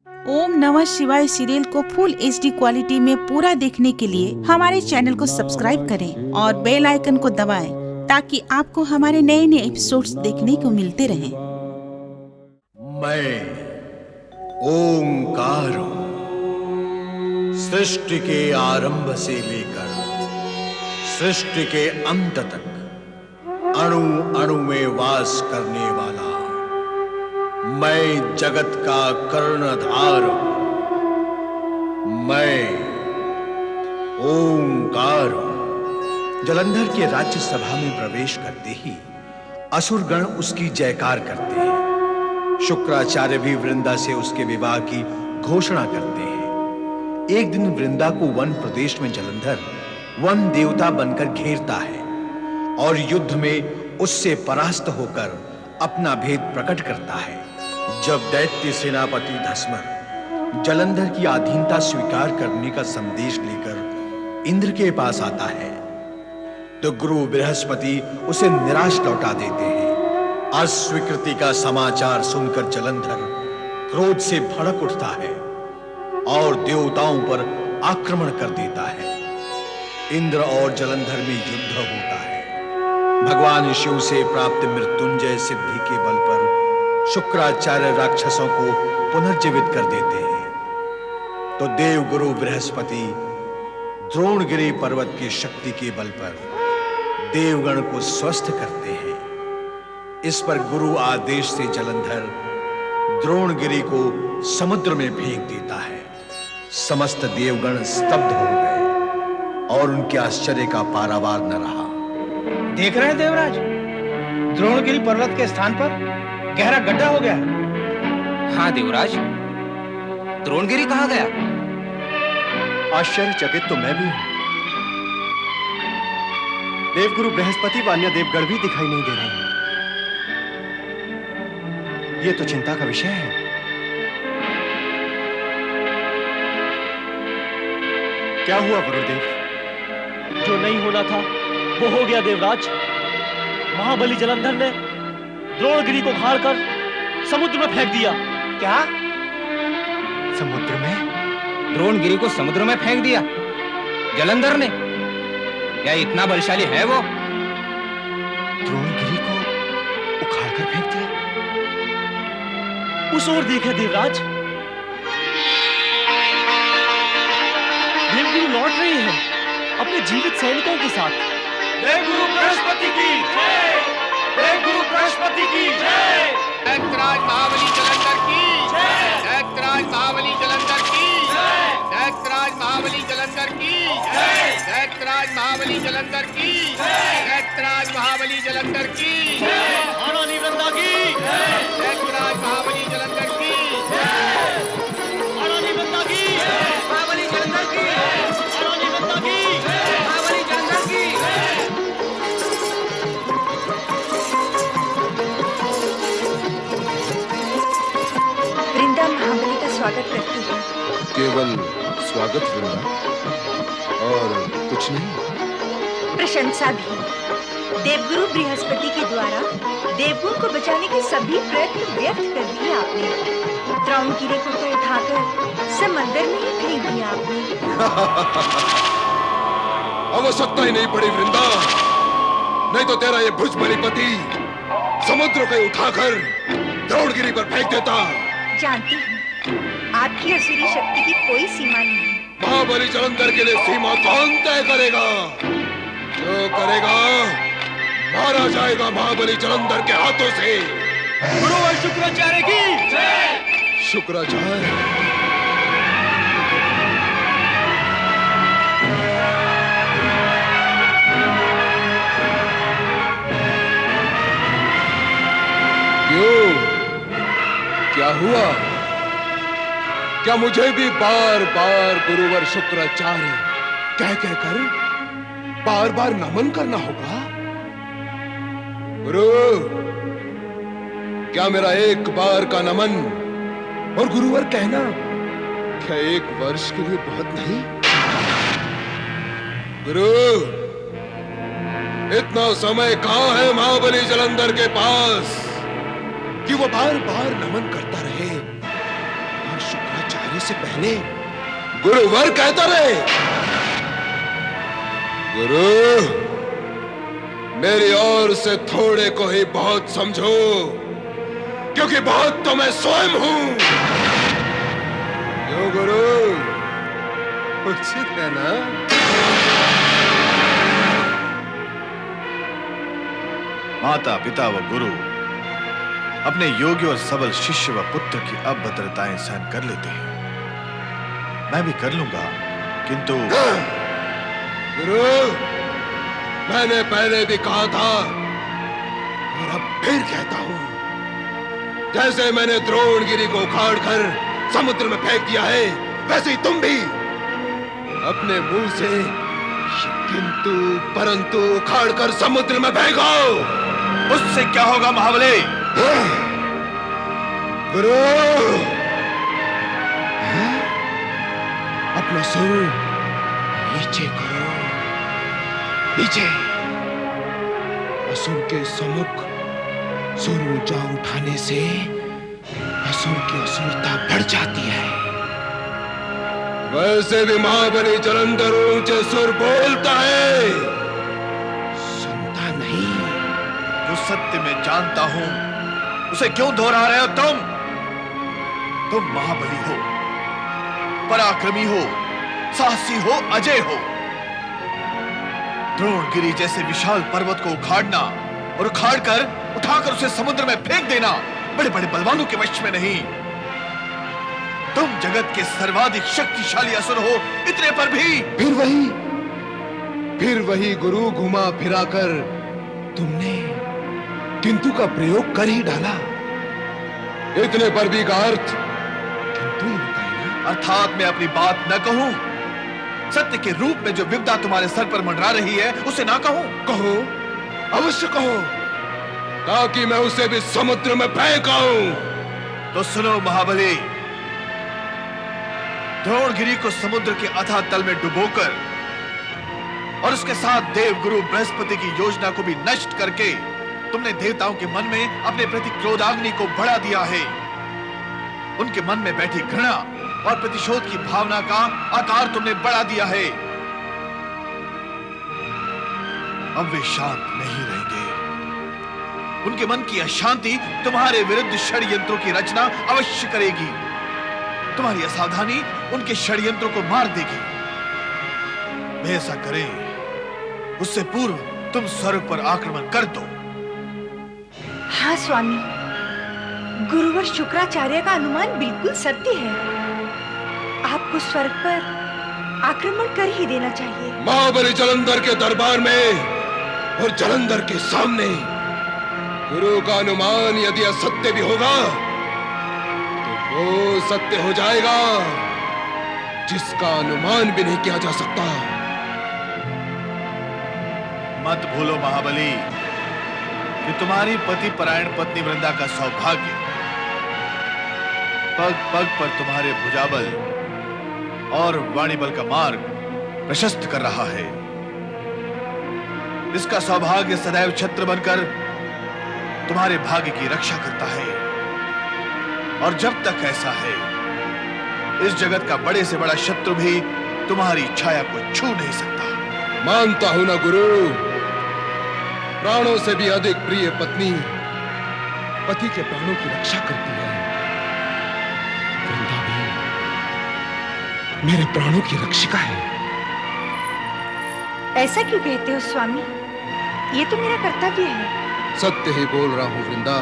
ओम नमः शिवाय सीरियल को फुल HD क्वालिटी में पूरा देखने के लिए हमारे चैनल को सब्सक्राइब करें और बेल आइकन को दबाएं ताकि आपको हमारे नए नए एपिसोड्स देखने को मिलते रहें। मैं ओंकार हूं, सृष्टि के आरंभ से लेकर सृष्टि के अंत तक अणु अणु में वास करने वाला मैं जगत का कर्णधार हूं। मैं ओंकार हूं। जलंधर के राज्यसभा में प्रवेश करते ही असुरगण उसकी जयकार करते हैं। शुक्राचार्य भी वृंदा से उसके विवाह की घोषणा करते हैं। एक दिन वृंदा को वन प्रदेश में जलंधर वन देवता बनकर घेरता है और युद्ध में उससे परास्त होकर अपना भेद प्रकट करता है। जब दैत्य सेनापति धस्मर जलंधर की अधीनता स्वीकार करने का संदेश लेकर इंद्र के पास आता है तो गुरु बृहस्पति उसे निराश लौटा देते हैं। अस्वीकृति का समाचार सुनकर जलंधर क्रोध से भड़क उठता है और देवताओं पर आक्रमण कर देता है। इंद्र और जलंधर में युद्ध होता है। भगवान शिव से प्राप्त मृत्युंजय सिद्धि के बल पर शुक्राचार्य राक्षसों को पुनर्जीवित कर देते हैं तो देवगुरु बृहस्पति द्रोणगिरि पर्वत की शक्ति के बल पर देवगण को स्वस्थ करते हैं। इस पर गुरु आदेश से जलंधर द्रोणगिरि को समुद्र में फेंक देता है। समस्त देवगण स्तब्ध हो गए और उनके आश्चर्य का पारावार न रहा। देख रहे हैं देवराज, द्रोणगिरि पर्वत के स्थान पर गहरा गड्ढा हो गया। हाँ देवराज, द्रोणगिरि कहाँ गया? आश्चर्यचकित तो मैं भी हूं। देवगुरु बृहस्पति व अन्य देवगण भी दिखाई नहीं दे रहे हैं। ये तो चिंता का विषय है। क्या हुआ गुरुदेव? जो नहीं होना था वो हो गया देवराज। महाबली जलंधर ने द्रोणगिरि को उखाड़कर समुद्र में फेंक दिया। क्या? समुद्र में? द्रोणगिरि को समुद्र में फेंक दिया जलंधर ने? क्या इतना बलशाली है वो? द्रोणगिरि को उखाड़कर फेंक दिया? उस ओर देखे देवराज, देवगिरि लौट रही है अपने जीवित सैनिकों के साथ। देवगुरु बृहस्पति की जय! देवगुरु बृहस्पति की जय! दैत्यराज महाबली जलंधर की जय! दैत्यराज महाबली जलंधर की जय! दैत्यराज महाबली जलंधर की जय! दैत्यराज महाबली जलंधर की दैत्यराज महाबली जलंधर की महारानी वृंदा की दैत्यराज महाबली जलंधर की महारानी वृंदा की महाबली जलंधर की महारानी वृंदा की महाबली जलंधर की। वृंदा महाबली का स्वागत करती है। केवल स्वागत वृंदा, और कुछ नहीं? प्रशंसा भी। देवगुरु बृहस्पति के द्वारा देवगुण को बचाने के सभी प्रयत्न व्यर्थ कर दिए आपने। द्रोणगिरि को तो उठाकर समंदर में ही फेंक दिया आपने। आवश्यकता ही नहीं पड़ी वृंदा, नहीं तो तेरा ये भुजबलीपति समुद्र को उठाकर द्रोणगिरि पर फेंक देता। जानती हूँ आपकी असुरी शक्ति की कोई सीमा नहीं। महाबली जलंधर के लिए सीमा कौन तय करेगा? जो करेगा मारा जाएगा महाबली जलंधर के हाथों से। गुरु और शुक्राचार्य की जय! शुक्राचार्य? क्यों? क्या हुआ? क्या मुझे भी बार बार गुरुवर शुक्राचार्य कह कहकर बार बार नमन करना होगा? गुरु, क्या मेरा एक बार का नमन और गुरुवर कहना क्या एक वर्ष के लिए बहुत नहीं? गुरु, इतना समय कहां है महाबली जलंधर के पास कि वो बार बार नमन करता रहे और शुक्र जाने से पहले गुरुवर कहता रहे। गुरु, मेरी ओर से थोड़े को ही बहुत समझो, क्योंकि बहुत तो मैं स्वयं हूं। क्यों गुरु, उचित है ना? माता, पिता व गुरु अपने योग्य और सबल शिष्य व पुत्र की अभद्रताएं सहन कर लेते हैं। मैं भी कर लूंगा, किंतु गुरु, मैंने पहले भी कहा था और अब फिर कहता हूं, जैसे मैंने द्रोणगिरी को उखाड़कर समुद्र में फेंक दिया है, वैसे ही तुम भी अपने मुंह से किंतु परंतु उखाड़कर समुद्र में फेंको। उससे क्या होगा महाबली? गुरु, अपना सुर नीचे करो, नीचे। असुर के सम्मुख सुर ऊंचा उठाने से असुर की असुरता बढ़ जाती है। वैसे भी महाबली जलंधर ऊंचे सुर बोलता है, सुनता नहीं। जो सत्य में जानता हूं, उसे क्यों दोहरा रहे हो तुम? तुम महाबली हो, पराक्रमी हो, साहसी हो, अजय हो। द्रोणगिरी जैसे विशाल पर्वत को उखाड़ना और उखाड़कर उठाकर उसे समुद्र में फेंक देना बड़े बड़े बलवानों के वश में नहीं। तुम जगत के सर्वाधिक शक्तिशाली असुर हो, इतने पर भी फिर वही गुरु, घुमा फिराकर तुमने किंतु का प्रयोग कर ही डाला। इतने पर भी का अर्थ किंतु ही होता है ना? अर्थात मैं अपनी बात न कहूं, सत्य के रूप में जो विपदा तुम्हारे सर पर मंडरा रही है, उसे ना कहूं? कहो, अवश्य कहो, ताकि मैं उसे भी समुद्र में फेंकाऊं। तो सुनो महाबली, द्रोणगिरी को समुद्र के अथाह तल में डुबोकर और उसके साथ देवगुरु बृहस्पति की योजना को भी नष्ट करके तुमने देवताओं के मन में अपने प्रति क्रोधाग्नि को बढ़ा दिया है। उनके मन में बैठी घृणा और प्रतिशोध की भावना का आकार तुमने बढ़ा दिया है। अब वे शांत नहीं रहेंगे। उनके मन की अशांति तुम्हारे विरुद्ध षड्यंत्रों की रचना अवश्य करेगी। तुम्हारी असावधानी उनके षड्यंत्रों को मार देगी। वे ऐसा करें उससे पूर्व तुम स्वर्ग पर आक्रमण कर दो। हाँ स्वामी, गुरुवर शुक्राचार्य का अनुमान बिल्कुल सत्य है। आपको स्वर्ग पर आक्रमण कर ही देना चाहिए। महाबली जलंधर के दरबार में और जलंधर के सामने गुरु का अनुमान यदि असत्य भी होगा तो वो सत्य हो जाएगा जिसका अनुमान भी नहीं किया जा सकता। मत भूलो महाबली कि तुम्हारी पति परायण पत्नी वृंदा का सौभाग्य पग पग पर तुम्हारे भुजाबल और वाणीबल का मार्ग प्रशस्त कर रहा है। इसका सौभाग्य सदैव छत्र बनकर तुम्हारे भाग्य की रक्षा करता है, और जब तक ऐसा है, इस जगत का बड़े से बड़ा शत्रु भी तुम्हारी छाया को छू नहीं सकता। मानता हूं ना गुरु, प्राणों से भी अधिक प्रिय पत्नी पति के प्राणों की रक्षा करती है। वृंदा भी मेरे प्राणों की रक्षिका है। ऐसा क्यों कहते हो स्वामी? ये तो मेरा कर्तव्य है। सत्य ही बोल रहा हूं वृंदा।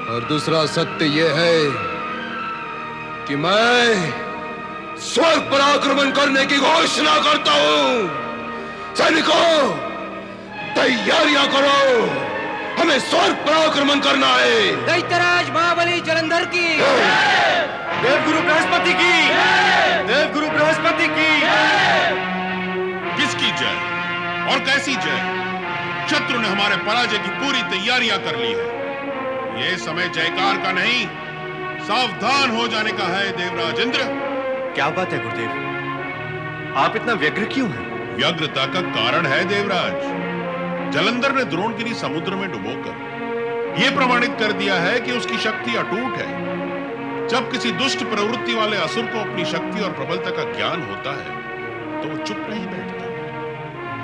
और दूसरा सत्य यह है कि मैं स्वर्ग पर आक्रमण करने की घोषणा करता हूं। सैनिकों, तैयारियां करो, हमें स्वर्ग पर आक्रमण करना है। दैत्यराज महाबली जलंधर की, देवगुरु बृहस्पति की, देवगुरु बृहस्पति की। किसकी जय और कैसी जय? शत्रु ने हमारे पराजय की पूरी तैयारियां कर ली है। यह समय जयकार का नहीं, सावधान हो जाने का है देवराज इंद्र। क्या बात है गुरुदेव, आप इतना व्यग्र क्यों हैं? व्यग्रता का कारण है देवराज, जलंधर ने द्रोणगिरी समुद्र में डुबोकर यह प्रमाणित कर दिया है कि उसकी शक्ति अटूट है। जब किसी दुष्ट प्रवृत्ति वाले असुर को अपनी शक्ति और प्रबलता का ज्ञान होता है तो वो चुप नहीं बैठता,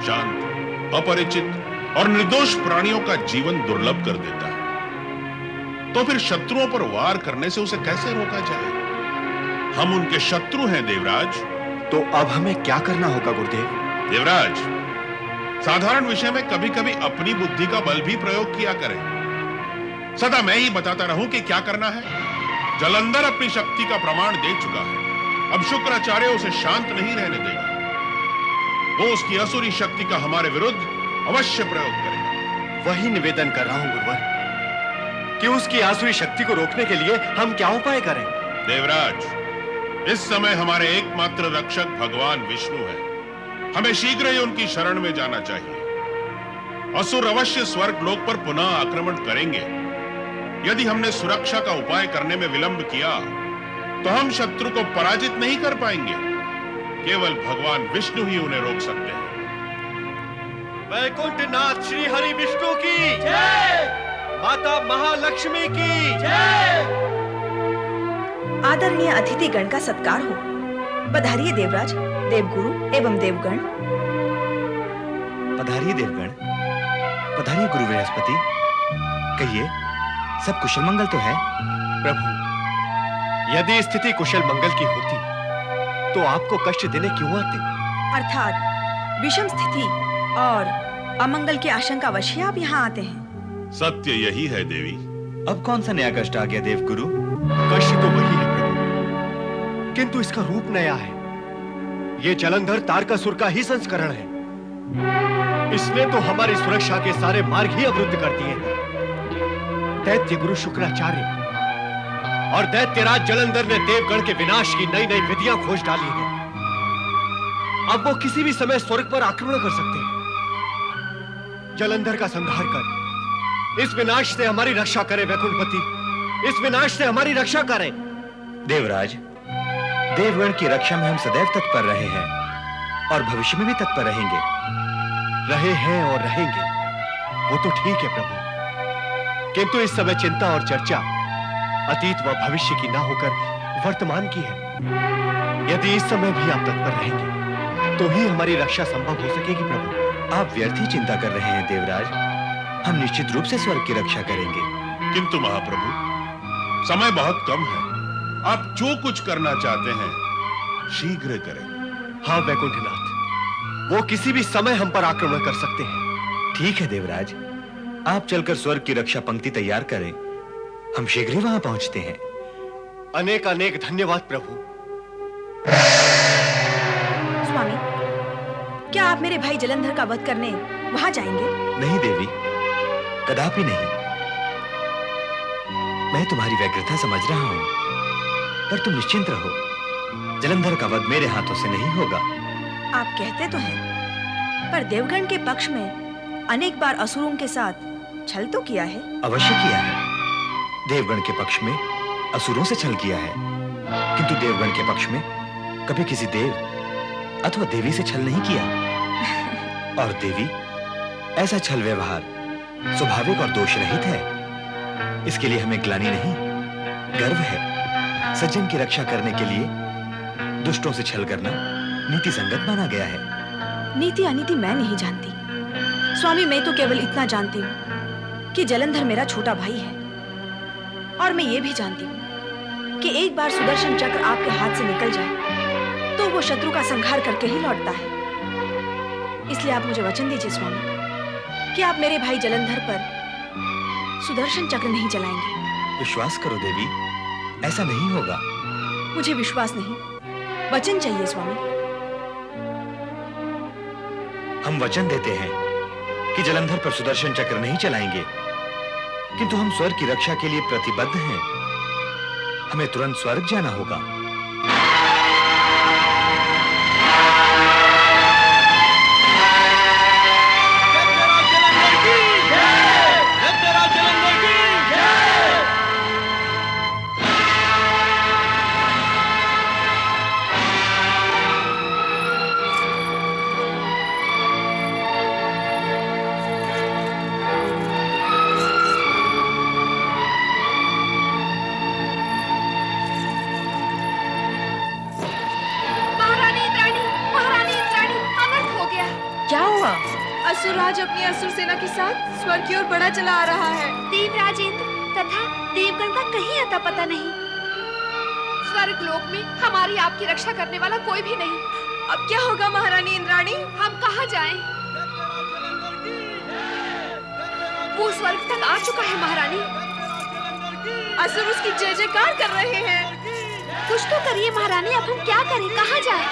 शांत, अपरिचित और निर्दोष प्राणियों का जीवन दुर्लभ कर देता है। तो फिर शत्रुओं पर वार करने से उसे कैसे रोका जाए? हम उनके शत्रु हैं देवराज। तो अब हमें क्या करना होगा गुरुदेव? देवराज, साधारण विषय में कभी कभी अपनी बुद्धि का बल भी प्रयोग किया करें। सदा मैं ही बताता रहूं कि क्या करना है। जलंधर अपनी शक्ति का प्रमाण दे चुका है, अब शुक्राचार्य उसे शांत नहीं रहने देगा। वो उसकी असुरी शक्ति का हमारे विरुद्ध अवश्य प्रयोग करेगा। वही निवेदन कर रहा हूं गुरुवर कि उसकी आसुरी शक्ति को रोकने के लिए हम क्या उपाय करें? देवराज, इस समय हमारे एकमात्र रक्षक भगवान विष्णु है। हमें शीघ्र ही उनकी शरण में जाना चाहिए। असुर अवश्य स्वर्ग लोक पर पुनः आक्रमण करेंगे। यदि हमने सुरक्षा का उपाय करने में विलंब किया तो हम शत्रु को पराजित नहीं कर पाएंगे। केवल भगवान विष्णु ही उन्हें रोक सकते हैं। वैकुंठनाथ श्री हरि विष्णु की जय, माता महालक्ष्मी की जय। आदरणीय अतिथिगण का सत्कार हो। पधारिए देवराज, देवगुरु एवं देवगण। पधारिए देवगण, पधारिए गुरु बृहस्पति। कहिए, सब कुशल मंगल तो है? प्रभु, यदि स्थिति कुशल मंगल की होती तो आपको कष्ट देने क्यों आते? अर्थात विषम स्थिति और अमंगल की आशंका वश ही आप यहाँ आते हैं। सत्य यही है देवी। अब कौन सा नया कष्ट आ गया देवगुरु? कष्ट तो वही है प्रभु, किंतु इसका रूप नया है। ये जलंधर तारकासुर का ही संस्करण है। इसने तो हमारी सुरक्षा के सारे मार्ग ही अवरुद्ध कर दिए हैं। दैत्य गुरु शुक्राचार्य और दैत्यराज जलंधर ने देवगण के विनाश की नई नई विधियां खोज डाली हैं। अब वो किसी भी समय स्वर्ग पर आक्रमण कर सकते हैं। जलंधर का संहार कर इस विनाश से हमारी रक्षा करें वैकुंठपति, इस विनाश से हमारी रक्षा करें। देवराज, देवगण की रक्षा में हम सदैव तत्पर रहे हैं और भविष्य में भी तत्पर रहेंगे। रहे हैं और रहेंगे, वो तो ठीक है प्रभु, किंतु इस समय चिंता और चर्चा अतीत व भविष्य की ना होकर वर्तमान की है। यदि इस समय भी आप तत्पर रहेंगे तो ही हमारी रक्षा संभव हो सकेगी प्रभु। आप व्यर्थ ही चिंता कर रहे हैं देवराज, हम निश्चित रूप से स्वर्ग की रक्षा करेंगे। किंतु महाप्रभु, समय बहुत कम है। आप जो कुछ करना चाहते हैं शीघ्र करें। हाँ वैकुंठनाथ, वो किसी भी समय हम पर आक्रमण कर सकते हैं। ठीक है देवराज, आप चलकर स्वर्ग की रक्षा पंक्ति तैयार करें, हम शीघ्र ही वहां पहुंचते हैं। अनेक अनेक धन्यवाद प्रभु। स्वामी, क्या आप मेरे भाई जलंधर का वध करने वहां जाएंगे? नहीं देवी, कदापि नहीं। मैं तुम्हारी व्यग्रता समझ रहा हूं, पर तुम निश्चिंत रहो, जलंधर का वध मेरे हाथों से नहीं होगा। आप कहते तो हैं, पर देवगण के पक्ष में अनेक बार असुरों के साथ छल तो किया है। अवश्य किया है। देवगण के पक्ष में असुरों से छल किया है, किंतु देवगण के पक्ष में कभी किसी देव अथवा देवी से छल नहीं किया। और देवी, ऐसा छल व्यवहार स्वाभाविक और दोष रहित है। इसके लिए हमें ग्लानि नहीं, गर्व है। सज्जन की रक्षा करने के लिए दुष्टों से छल करना नीति संगत माना गया है। नीति अनीति मैं नहीं जानती स्वामी, मैं तो केवल इतना जानती हूँ कि जलंधर मेरा छोटा भाई है, और मैं ये भी जानती हूँ कि एक बार सुदर्शन चक्र आपके हाथ से निकल जाए तो वो शत्रु का संहार करके ही लौटता है। इसलिए आप मुझे वचन दीजिए स्वामी कि आप मेरे भाई जलंधर पर सुदर्शन चक्र नहीं चलाएंगे। विश्वास करो देवी, ऐसा नहीं होगा। मुझे विश्वास नहीं, वचन चाहिए स्वामी। हम वचन देते हैं कि जलंधर पर सुदर्शन चक्र नहीं चलाएंगे, किंतु हम स्वर्ग की रक्षा के लिए प्रतिबद्ध हैं। हमें तुरंत स्वर्ग जाना होगा। असुरराज अपनी असुर सेना के साथ स्वर्ग की ओर बढ़ा चला आ रहा है। देवराज इंद्र तथा देवगण का कहीं अता पता नहीं। स्वर्ग लोक में हमारी आपकी रक्षा करने वाला कोई भी नहीं। अब क्या होगा महारानी इंद्राणी? हम कहाँ जाएं? वो स्वर्ग तक आ चुका है महारानी। असुर उसकी जय जयकार कर रहे हैं। कुछ तो करिए महारानी, अब हम क्या करें, कहाँ जाएं?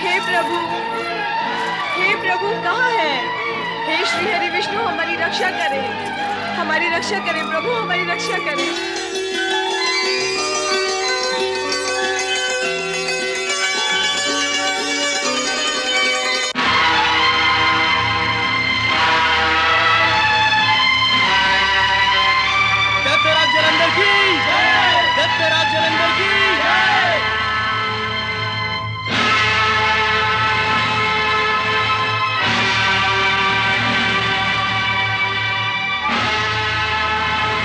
हे प्रभु कहाँ है? हे श्री हरि विष्णु हमारी रक्षा करें, हमारी रक्षा करें प्रभु, हमारी रक्षा करें। दैत्यराज जलंधर की जय, दैत्यराज जलंधर की जय।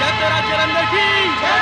दैत्यराज जलंधर की जय।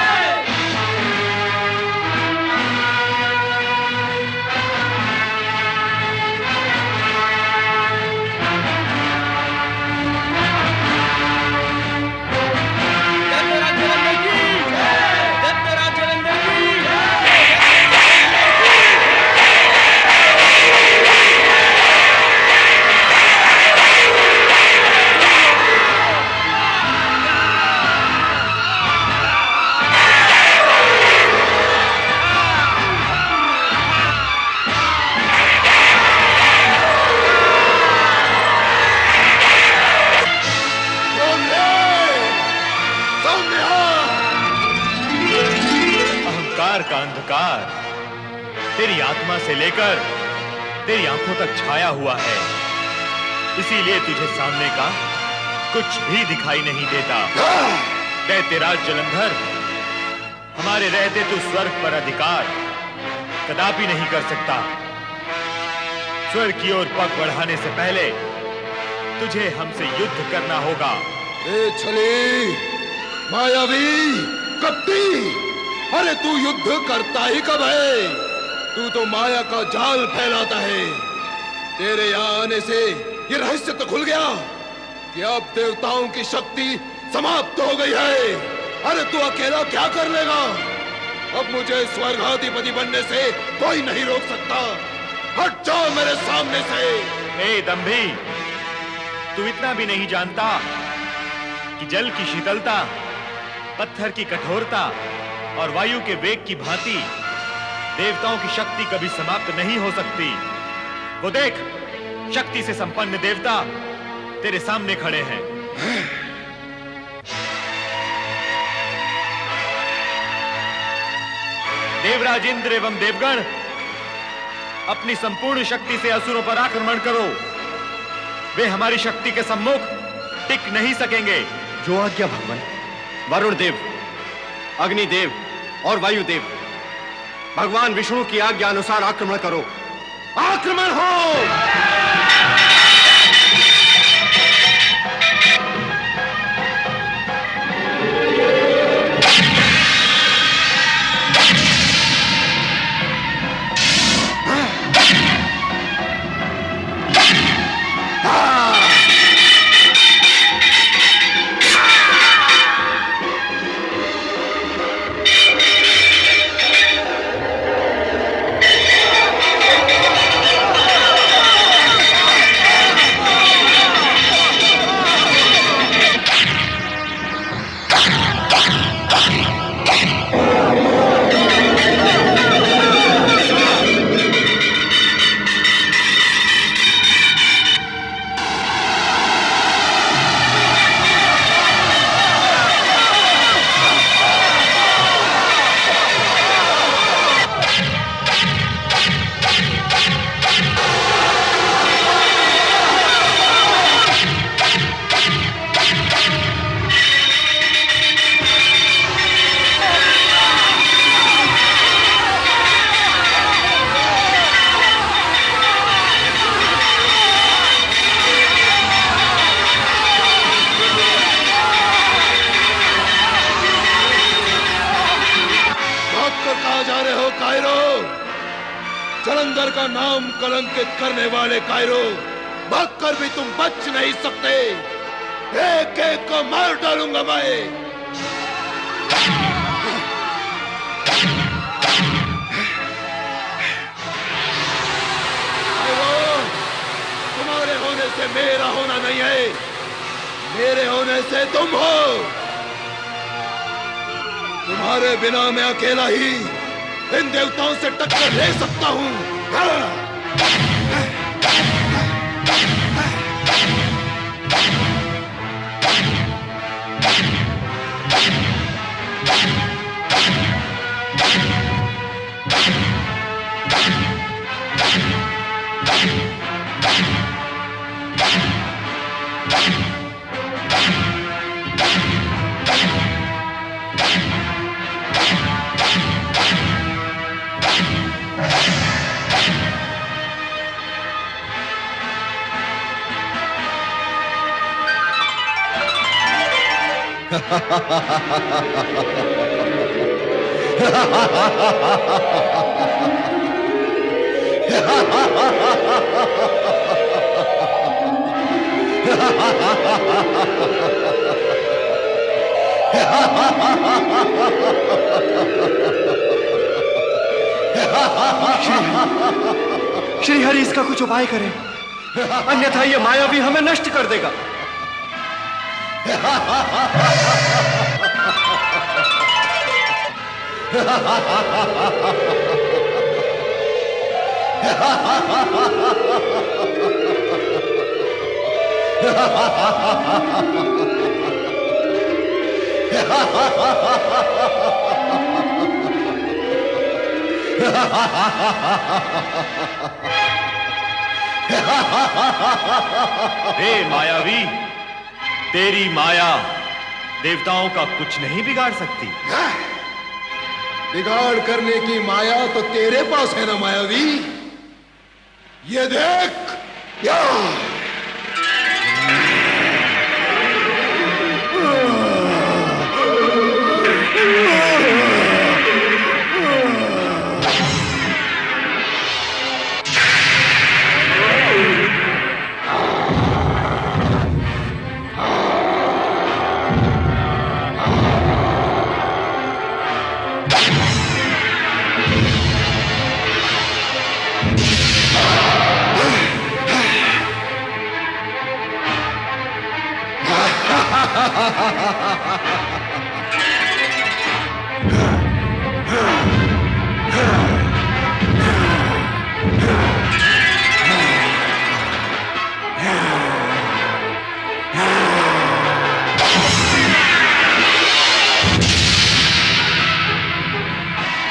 का अंधकार तेरी आत्मा से लेकर तेरी आंखों तक छाया हुआ है, इसीलिए तुझे सामने का कुछ भी दिखाई नहीं देता। दैत्यराज जलंधर, हमारे रहते तू स्वर्ग पर अधिकार कदापि नहीं कर सकता। स्वर्ग की ओर पग बढ़ाने से पहले तुझे हमसे युद्ध करना होगा। ए छली, मायावी, कपटी, अरे तू युद्ध करता ही कब है? तू तो माया का जाल फैलाता है। तेरे यहाँ आने से ये रहस्य तो खुल गया कि अब देवताओं की शक्ति समाप्त हो गई है। अरे तू अकेला क्या कर लेगा? अब मुझे स्वर्गाधिपति बनने से कोई नहीं रोक सकता। हट जाओ मेरे सामने से। ए दंभी, तू इतना भी नहीं जानता कि जल की शीतलता, पत्थर की कठोरता और वायु के वेग की भांति देवताओं की शक्ति कभी समाप्त नहीं हो सकती। वो देख, शक्ति से संपन्न देवता तेरे सामने खड़े हैं। देवराज इंद्र एवं देवगण, अपनी संपूर्ण शक्ति से असुरों पर आक्रमण करो। वे हमारी शक्ति के सम्मुख टिक नहीं सकेंगे। जो आज्ञा भगवान। वरुण देव, अग्निदेव और वायुदेव, भगवान विष्णु की आज्ञा अनुसार आक्रमण करो। आक्रमण हो। जलंधर का नाम कलंकित करने वाले कायरो, भागकर भी तुम बच नहीं सकते। एक एक को मार डालूंगा मैं। तुम्हारे होने से मेरा होना नहीं है, मेरे होने से तुम हो। तुम्हारे बिना मैं अकेला ही इन देवताओं से टक्कर ले सकता हूं। श्री हरि, इसका कुछ उपाय करें, अन्यथा ये मायावी हमें नष्ट कर देगा। हे मायावी, तेरी माया देवताओं का कुछ नहीं बिगाड़ सकती। बिगाड़ करने की माया तो तेरे पास है ना मायावी। ये देख, या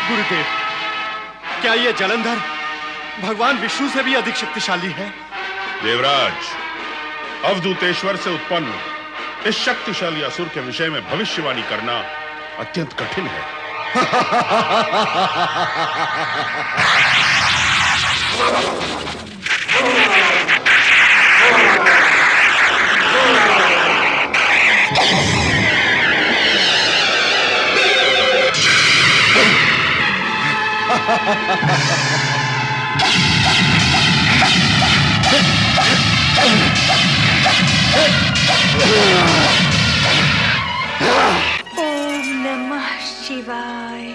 गुरुदेव, क्या ये जलंधर भगवान विष्णु से भी अधिक शक्तिशाली है? देवराज, अवधूतेश्वर से उत्पन्न इस शक्तिशाली असुर के विषय में भविष्यवाणी करना अत्यंत कठिन है। ओम नमः शिवाय।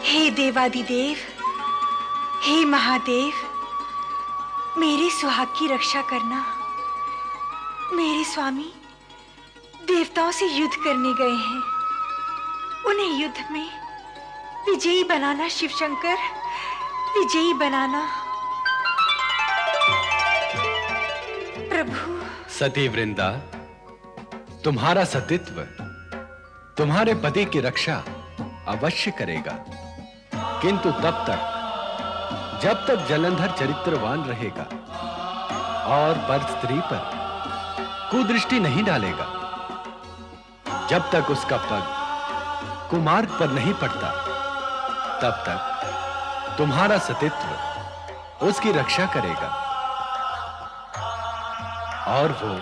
हे देवादिदेव, हे महादेव, मेरे सुहाग की रक्षा करना। मेरे स्वामी देवताओं से युद्ध करने गए हैं, उन्हें युद्ध में विजयी बनाना। शिव शंकर, विजयी बनाना। प्रभु। सती वृंदा, तुम्हारा सतीत्व तुम्हारे पति की रक्षा अवश्य करेगा, किंतु तब तक जब तक जलंधर चरित्रवान रहेगा और पर स्त्री पर कुदृष्टि नहीं डालेगा, जब तक उसका पग कुमार्ग पर नहीं पड़ता, तब तक तुम्हारा सतीत्व उसकी रक्षा करेगा और वो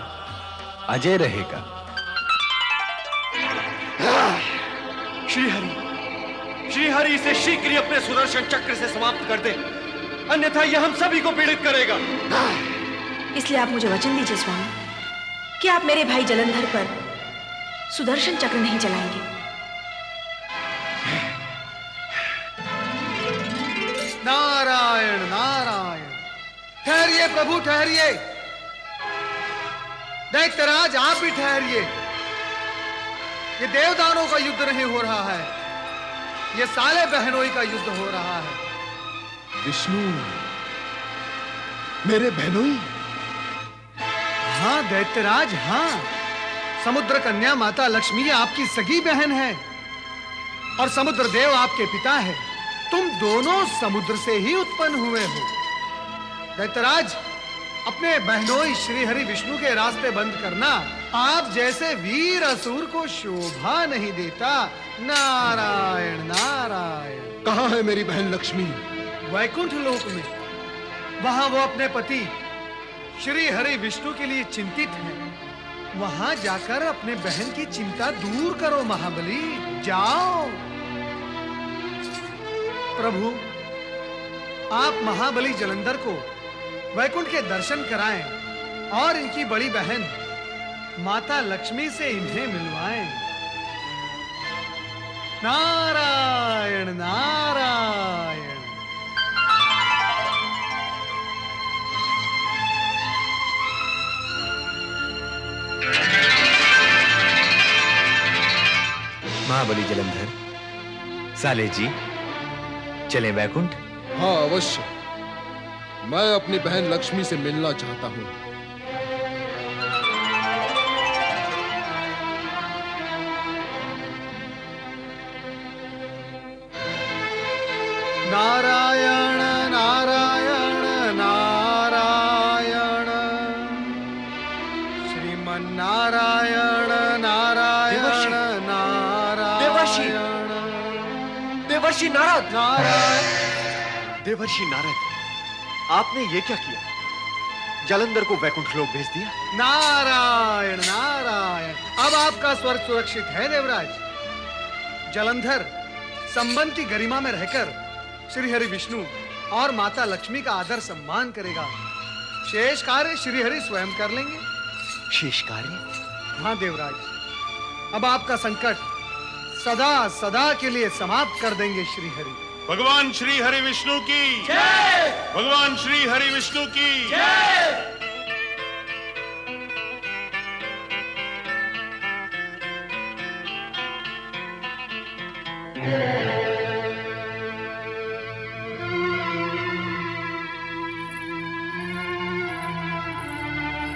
अजय रहेगा। श्री हरि, श्रीहरि इसे शीघ्र ही अपने सुदर्शन चक्र से समाप्त कर दे, अन्यथा यह हम सभी को पीड़ित करेगा। इसलिए आप मुझे वचन दीजिए स्वामी कि आप मेरे भाई जलंधर पर सुदर्शन चक्र नहीं चलाएंगे। नारायण नारायण। ठहरिए प्रभु ठहरिए। दैत्यराज आप भी ठहरिए। ये देवदानों का युद्ध नहीं हो रहा है, ये साले बहनोई का युद्ध हो रहा है। विष्णु, मेरे बहनोई? हाँ दैत्यराज हाँ, समुद्र कन्या माता लक्ष्मी आपकी सगी बहन है और समुद्र देव आपके पिता है। तुम दोनों समुद्र से ही उत्पन्न हुए हो। दैत्यराज, अपने बहनोई श्री हरि विष्णु के रास्ते बंद करना आप जैसे वीर असुर को शोभा नहीं देता। नारायण नारायण। कहाँ है मेरी बहन लक्ष्मी? वैकुंठ लोक में। वहां वो अपने पति श्री हरि विष्णु के लिए चिंतित है। वहां जाकर अपने बहन की चिंता दूर करो महाबली, जाओ। प्रभु, आप महाबली जलंधर को वैकुंठ के दर्शन कराएं और इनकी बड़ी बहन माता लक्ष्मी से इन्हें मिलवाएं। नारायण नारायण। महाबली जलंधर, साले जी, चले वैकुंठ? हाँ अवश्य, मैं अपनी बहन लक्ष्मी से मिलना चाहता हूँ। नारायण नारायण नारायण। श्रीमन नारायण नारायण नारायण। देवर्षि नारद। नारायण। देवर्षि नारद, आपने ये क्या किया? जलंधर को वैकुंठ लोक भेज दिया? नारायण नारायण। अब आपका स्वर्ग सुरक्षित है देवराज। जलंधर संबंध की गरिमा में रहकर श्री हरि विष्णु और माता लक्ष्मी का आदर सम्मान करेगा। शेष कार्य श्री हरि स्वयं कर लेंगे। शेष कार्य? हाँ देवराज, अब आपका संकट सदा सदा के लिए समाप्त कर देंगे श्री हरि। भगवान श्री हरि विष्णु की जय। भगवान श्री हरि विष्णु की जय।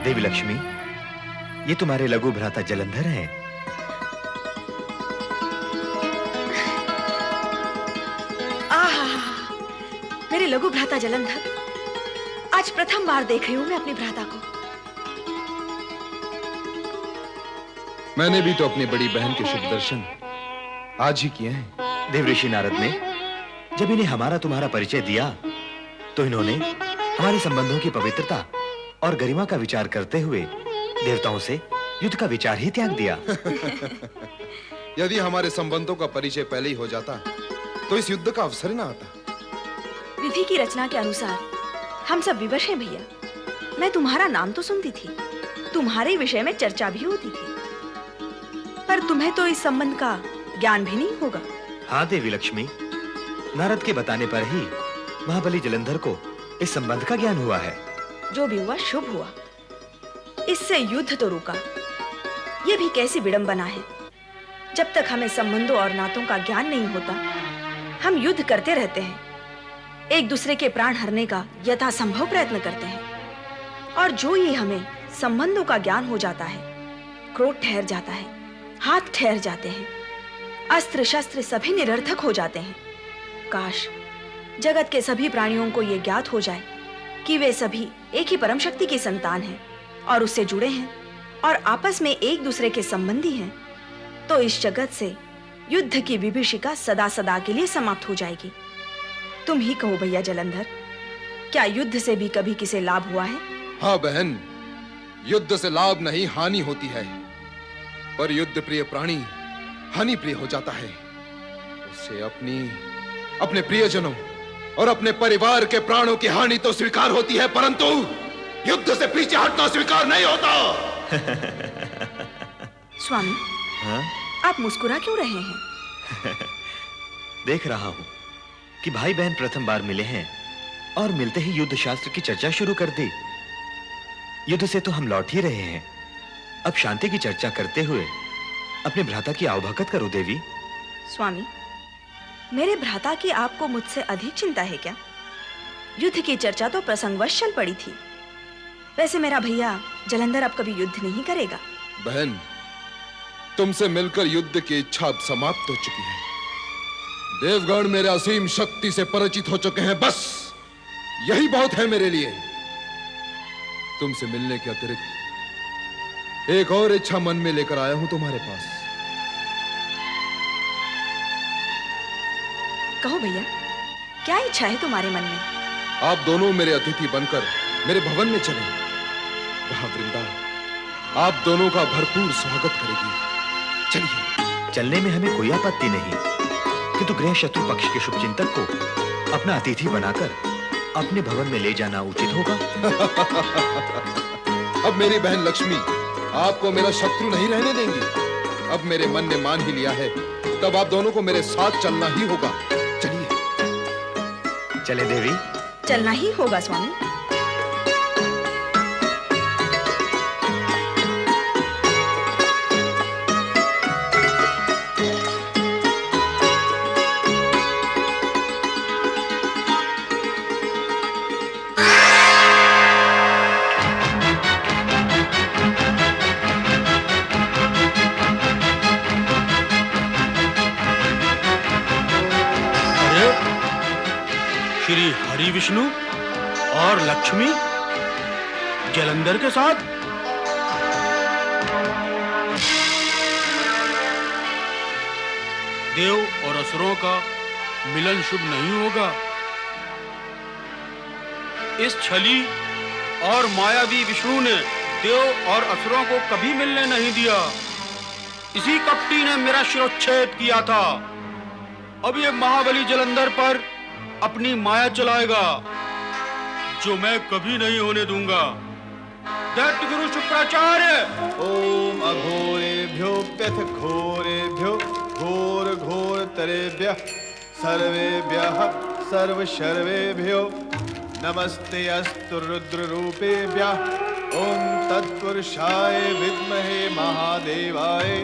देवी लक्ष्मी, ये तुम्हारे लघु भ्राता जलंधर हैं। मेरे लघु भ्राता जलंधर, आज प्रथम बार देख रही हूं मैं अपने भ्राता को। मैंने भी तो अपनी बड़ी बहन के शुभ दर्शन आज ही किए हैं। देवऋषि नारद ने जब इन्हें हमारा तुम्हारा परिचय दिया तो इन्होंने हमारे संबंधों की पवित्रता और गरिमा का विचार करते हुए देवताओं से युद्ध का विचार ही त्याग दिया। यदि हमारे संबंधों का परिचय पहले ही हो जाता तो इस युद्ध का अवसर ना आता। विधि की रचना के अनुसार हम सब विवश हैं भैया। मैं तुम्हारा नाम तो सुनती थी, तुम्हारे विषय में चर्चा भी होती थी, पर तुम्हें तो इस संबंध का ज्ञान भी नहीं होगा। हाँ देवी लक्ष्मी, नारद के बताने पर ही महाबली जलंधर को इस संबंध का ज्ञान हुआ है। जो भी हुआ शुभ हुआ। इससे युद्ध तो रुका। यह भी कैसी विडंबना है, जब तक हमें संबंधों और नातों का ज्ञान नहीं होता हम युद्ध करते रहते हैं, एक दूसरे के प्राण हरने का यथासंभव प्रयत्न करते हैं, और जो ये हमें संबंधों का ज्ञान हो जाता है, क्रोध ठहर जाता है, हाथ ठहर जाते हैं, अस्त्र शस्त्र सभी निरर्थक हो जाते हैं। काश जगत के सभी प्राणियों को यह ज्ञात हो जाए कि वे सभी एक ही परम शक्ति की संतान हैं और उससे जुड़े हैं और आपस में एक दूसरे के संबंधी हैं, तो इस जगत से युद्ध की विभीषिका सदा सदा के लिए समाप्त हो जाएगी। तुम ही कहो भैया जलंधर, क्या युद्ध से भी कभी किसे लाभ हुआ है? हाँ बहन, युद्ध से लाभ नहीं हानि होती है, पर युद्ध प्रिय प्राणी हानि प्रिय हो जाता है। उसे अपने प्रियजनों और अपने परिवार के प्राणों की हानि तो स्वीकार होती है, परंतु युद्ध से पीछे हटना स्वीकार नहीं होता। स्वामी, हाँ? आप मुस्कुरा क्यों रहे हैं? देख रहा हूं कि भाई बहन प्रथम बार मिले हैं और मिलते ही युद्ध शास्त्र की चर्चा शुरू कर दी। युद्ध से तो हम लौट ही रहे हैं, अब शांति की चर्चा करते हुए अपने भ्राता की आवभगत करो देवी। स्वामी, मेरे भ्राता की आपको मुझसे अधिक चिंता है क्या? युद्ध की चर्चा तो प्रसंगवश चल पड़ी थी। वैसे मेरा भैया जलंधर अब कभी युद्ध नहीं करेगा। बहन, तुमसे मिलकर युद्ध की इच्छा अब समाप्त हो चुकी है। देवगण मेरे असीम शक्ति से परिचित हो चुके हैं, बस यही बहुत है मेरे लिए। तुमसे मिलने के अतिरिक्त एक और इच्छा मन में लेकर आया हूं तुम्हारे पास। कहो भैया, क्या इच्छा है तुम्हारे मन में? आप दोनों मेरे अतिथि बनकर मेरे भवन में चलें। वहां वृंदा आप दोनों का भरपूर स्वागत करेगी। चलिए। चलने में हमें कोई आपत्ति नहीं, किंतु गृह शत्रु पक्ष के शुभचिंतक को अपना अतिथि बनाकर अपने भवन में ले जाना उचित होगा। अब मेरी बहन लक्ष्मी आपको मेरा शत्रु नहीं रहने देंगी। अब मेरे मन ने मान ही लिया है, तब आप दोनों को मेरे साथ चलना ही होगा। चलिए। चले देवी। चलना ही होगा स्वामी। श्री हरि विष्णु और लक्ष्मी जलंधर के साथ? देव और असुरों का मिलन शुभ नहीं होगा। इस छली और मायावी विष्णु ने देव और असुरों को कभी मिलने नहीं दिया। इसी कपटी ने मेरा शिरोच्छेद किया था। अब ये महाबली जलंधर पर अपनी माया चलाएगा, जो मैं कभी नहीं होने दूंगा। दैत्य गुरु शुक्राचार्य। ओम अघोरेभ्यो व्यथ घोरेभ्यो घोर घोर तरेभ्यः सर्वेभ्यः सर्व शर्वेभ्यो नमस्ते अस्तु रुद्र रूपेभ्यः। ओम तत्पुरुषाय विद्महे महादेवाय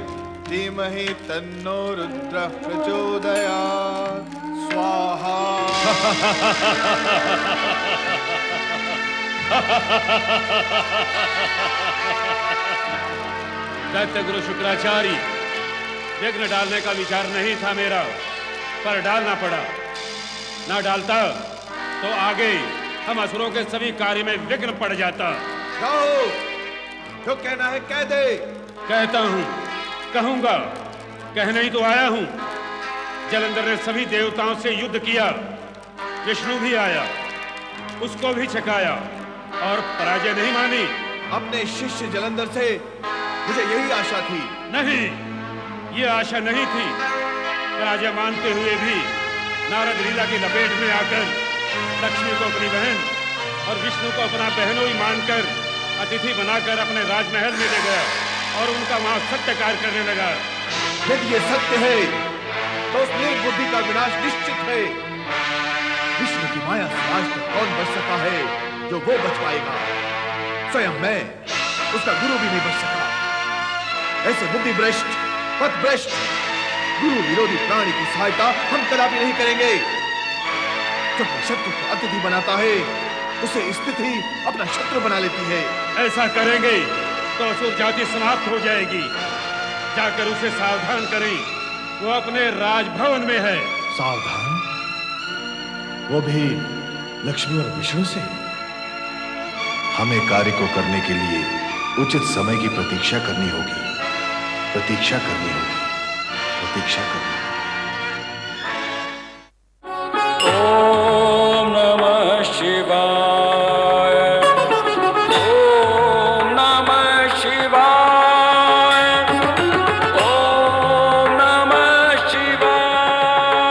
धीमहि तन्नो रुद्र प्रचोदयात्। स्वाहा। दैत्य गुरु शुक्राचार्य, विघ्न डालने का विचार नहीं था मेरा, पर डालना पड़ा। ना डालता तो आगे हम असुरों के सभी कार्य में विघ्न पड़ जाता। जाओ, जो कहना है कह दे। कहता हूं, कहूंगा, कहने ही तो आया हूं। जलंधर ने सभी देवताओं से युद्ध किया, विष्णु भी आया, उसको भी छकाया और पराजय नहीं मानी। अपने शिष्य जलंधर से मुझे यही आशा थी। नहीं, ये आशा नहीं थी। पराजय मानते हुए भी नारद लीला की लपेट में आकर लक्ष्मी को अपनी बहन और विष्णु को अपना बहनोई मानकर अतिथि बनाकर अपने राजमहल में ले गया और उनका वहां सत्य कार्य करने लगा। यदि ये सत्य है तो उस निर्बुद्धि का विनाश निश्चित है। विष्णु की माया से आज तक कौन बच सका है जो वो बच पाएगा? स्वयं मैं, उसका गुरु भी नहीं बच सका। ऐसे बुद्धि भ्रष्ट, पथ भ्रष्ट, गुरु विरोधी प्राणी की सहायता हम कदापि नहीं करेंगे। जो अपने शत्रु को अतिथि बनाता है, उसे स्थिति अपना शत्रु बना लेती है। ऐसा करेंगे तो असुर जाति समाप्त हो जाएगी। जाकर उसे सावधान करें, वो अपने राजभवन में है। सावधान? वो भी लक्ष्मी और विष्णु से? हमें कार्य को करने के लिए उचित समय की प्रतीक्षा करनी होगी। प्रतीक्षा करनी होगी। प्रतीक्षा करनी होगी। ओम नमः शिवाय। ओम नमः शिवाय। ओम नमः शिवाय।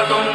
tum